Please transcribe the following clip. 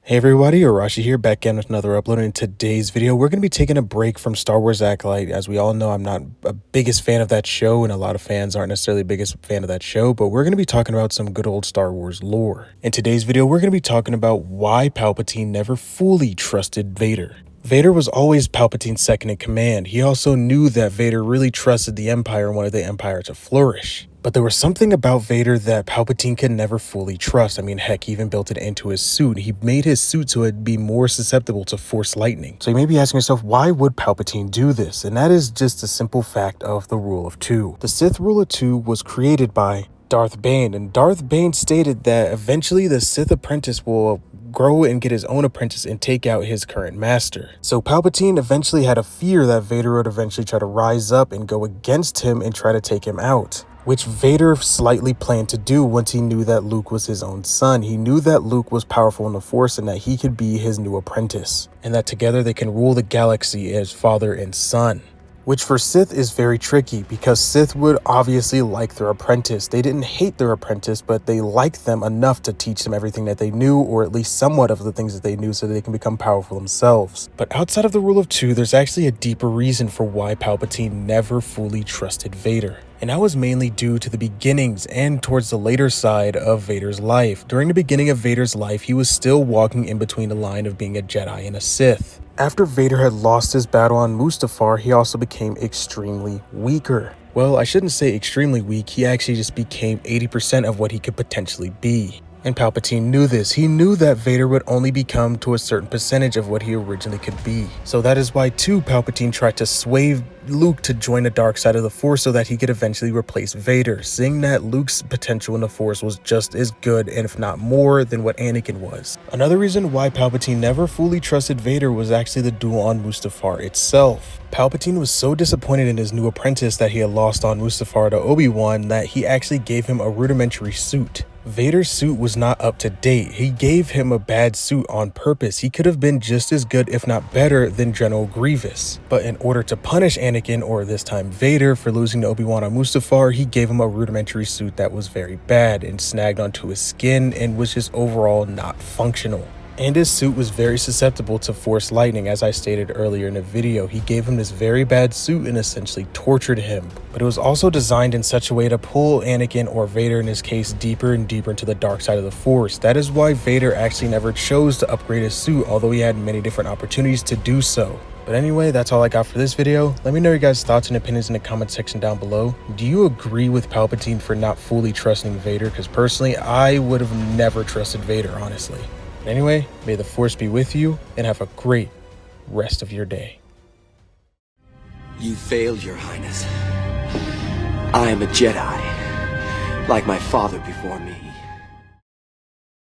Hey everybody, Arashi here, back again with another upload. In today's video, we're going to be taking a break from Star Wars Acolyte. As we all know, I'm not a biggest fan of that show, and a lot of fans aren't necessarily the biggest fan of that show, but we're going to be talking about some good old Star Wars lore. In today's video, we're going to be talking about why Palpatine never fully trusted Vader. Vader was always Palpatine's second in command. He also knew that Vader really trusted the Empire and wanted the Empire to flourish. But there was something about Vader that Palpatine could never fully trust. I mean, heck, he even built it into his suit. He made his suit so it'd be more susceptible to Force lightning. So you may be asking yourself, why would Palpatine do this? And that is just a simple fact of the Rule of Two. The Sith Rule of Two was created by Darth Bane, and Darth Bane stated that eventually the Sith apprentice will grow and get his own apprentice and take out his current master. So Palpatine eventually had a fear that Vader would eventually try to rise up and go against him and try to take him out, which Vader slightly planned to do once he knew that Luke was his own son. He knew that Luke was powerful in the Force and that he could be his new apprentice, and that together they can rule the galaxy as father and son. Which for Sith is very tricky, because Sith would obviously like their apprentice. They didn't hate their apprentice, but they liked them enough to teach them everything that they knew, or at least somewhat of the things that they knew, so that they can become powerful themselves. But outside of the Rule of Two, there's actually a deeper reason for why Palpatine never fully trusted Vader. And that was mainly due to the beginnings and towards the later side of Vader's life. During the beginning of Vader's life, he was still walking in between the line of being a Jedi and a Sith. After Vader had lost his battle on Mustafar, he also became extremely weaker. Well, I shouldn't say extremely weak, he actually just became 80% of what he could potentially be. And Palpatine knew this. He knew that Vader would only become to a certain percentage of what he originally could be. So that is why too Palpatine tried to sway Luke to join the dark side of the Force so that he could eventually replace Vader, seeing that Luke's potential in the Force was just as good, and if not more, than what Anakin was. Another reason why Palpatine never fully trusted Vader was actually the duel on Mustafar itself. Palpatine was so disappointed in his new apprentice that he had lost on Mustafar to Obi-Wan that he actually gave him a rudimentary suit. Vader's suit was not up to date. He gave him a bad suit on purpose. He could have been just as good, if not better, than General Grievous. But in order to punish Anakin, or this time Vader, for losing to Obi-Wan on Mustafar, he gave him a rudimentary suit that was very bad and snagged onto his skin and was just overall not functional. And his suit was very susceptible to Force lightning. As I stated earlier in the video, he gave him this very bad suit and essentially tortured him. But it was also designed in such a way to pull Anakin, or Vader in this case, deeper and deeper into the dark side of the Force. That is why Vader actually never chose to upgrade his suit, although he had many different opportunities to do so. But anyway, that's all I got for this video. Let me know your guys' thoughts and opinions in the comment section down below. Do you agree with Palpatine for not fully trusting Vader? Because personally, I would have never trusted Vader, honestly. But anyway, may the Force be with you, and have a great rest of your day. You failed, Your Highness. I am a Jedi, like my father before me.